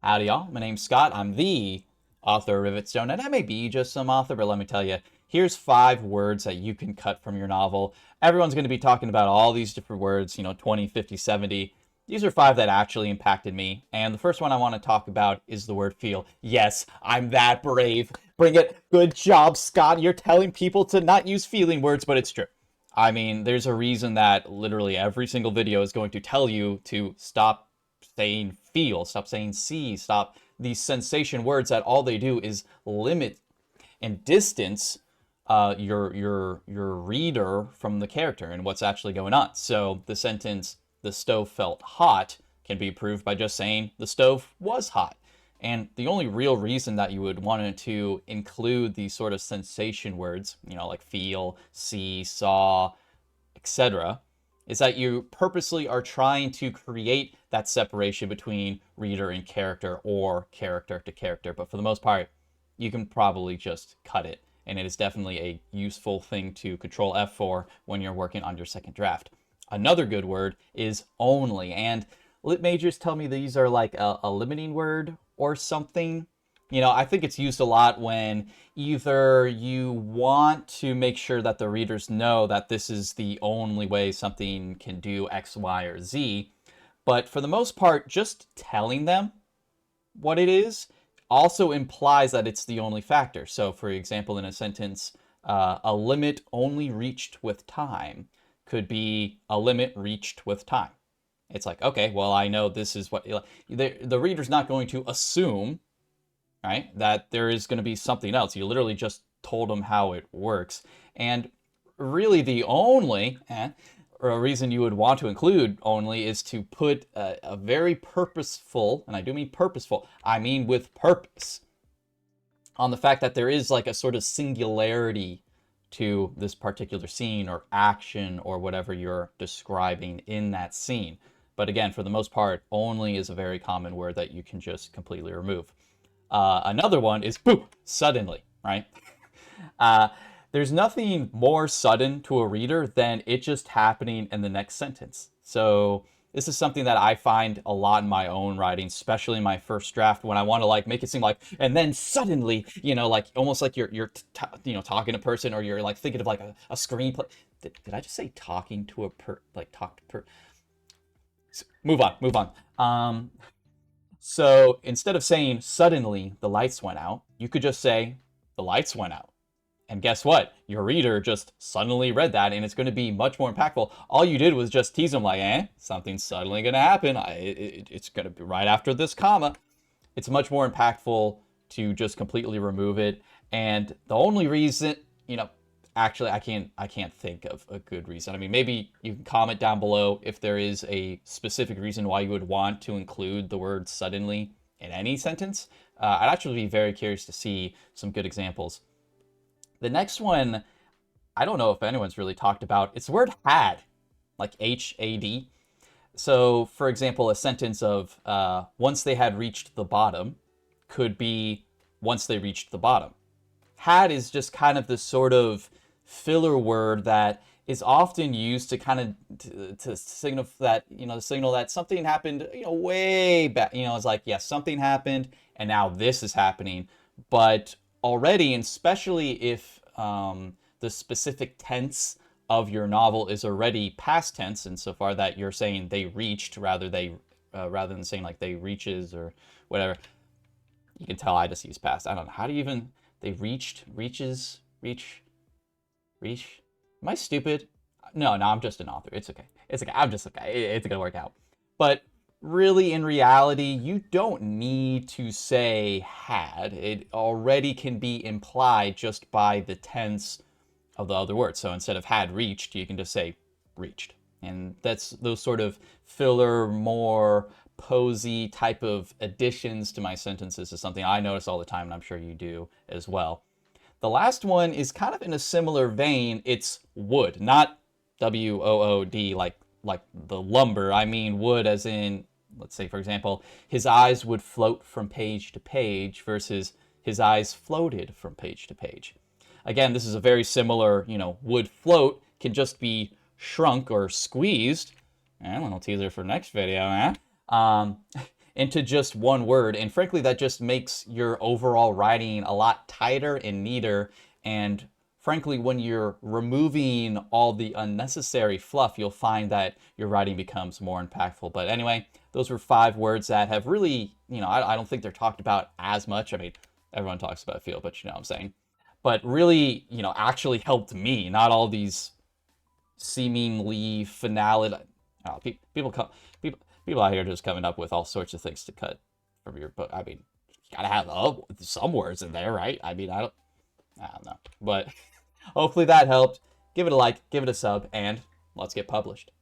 Howdy, y'all. My name's Scott. I'm the author of Rivet Stone, and I may be just some author, but let me tell you, here's 5 words that you can cut from your novel. Everyone's going to be talking about all these different words, 20, 50, 70. These are 5 that actually impacted me, and the first one I want to talk about is the word feel. Yes, I'm that brave. Bring it. Good job, Scott. You're telling people to not use feeling words, but it's true. I mean, there's a reason that literally every single video is going to tell you to stop saying feel, stop saying see, stop these sensation words that all they do is limit and distance your reader from the character and what's actually going on. So the sentence "the stove felt hot" can be proved by just saying the stove was hot. And the only real reason that you would want to include these sort of sensation words, like feel, see, saw, etc., is that you purposely are trying to create that separation between reader and character or character to character. But for the most part, you can probably just cut it. And it is definitely a useful thing to Control F for when you're working on your second draft. Another good word is only. And lit majors tell me these are like a limiting word or something. I think it's used a lot when either you want to make sure that the readers know that this is the only way something can do X, Y, or Z, but for the most part, just telling them what it is also implies that it's the only factor. So, for example, in a sentence, a limit only reached with time could be a limit reached with time. It's like, okay, well, I know this is what the reader's not going to assume, right, that there is going to be something else. You literally just told them how it works. And really the only or a reason you would want to include only is to put a very purposeful, and I do mean purposeful, I mean with purpose, on the fact that there is like a sort of singularity to this particular scene or action or whatever you're describing in that scene. But again, for the most part, only is a very common word that you can just completely remove. Another one is boop, suddenly, right? There's nothing more sudden to a reader than it just happening in the next sentence. So this is something that I find a lot in my own writing, especially in my first draft, when I want to like make it seem like, and then suddenly, like almost like you're talking to a person, or you're like thinking of like a screenplay. Did I just say talking to a talk to move on. So instead of saying suddenly the lights went out, you could just say the lights went out. And guess what? Your reader just suddenly read that, and it's going to be much more impactful. All you did was just tease them like, something's suddenly going to happen. It's going to be right after this comma. It's much more impactful to just completely remove it. And the only reason, actually, I can't think of a good reason. I mean, maybe you can comment down below if there is a specific reason why you would want to include the word suddenly in any sentence. I'd actually be very curious to see some good examples. The next one, I don't know if anyone's really talked about. It's the word had, like H-A-D. So, for example, a sentence of once they had reached the bottom could be once they reached the bottom. Had is just kind of this sort of filler word that is often used to kind of to signal that signal that something happened way back. It's like, yes, something happened and now this is happening, but already, and especially if the specific tense of your novel is already past tense, insofar that you're saying they reached rather than saying like they reaches or whatever. You can tell I just use past. I don't know, how do you even, they reached, reaches, reach. Am I stupid? No, I'm just an author. It's okay. I'm just okay. It's gonna work out. But really, in reality, you don't need to say had. It already can be implied just by the tense of the other word. So instead of had reached, you can just say reached. And that's those sort of filler, more posy type of additions to my sentences is something I notice all the time, and I'm sure you do as well. The last one is kind of in a similar vein. It's wood, not W-O-O-D, like the lumber. I mean wood as in, let's say, for example, his eyes would float from page to page versus his eyes floated from page to page. Again, this is a very similar, would float can just be shrunk or squeezed. A little teaser for next video, into just one word. And frankly, that just makes your overall writing a lot tighter and neater. And frankly, when you're removing all the unnecessary fluff, you'll find that your writing becomes more impactful. But anyway, those were 5 words that have really, I don't think they're talked about as much. I mean, everyone talks about feel, but you know what I'm saying. But really, actually helped me, not all these seemingly finale. Oh, people come, people out here just coming up with all sorts of things to cut from your book. I mean, you gotta have some words in there, right? I mean, I don't know, but hopefully that helped. Give it a like, give it a sub, and let's get published.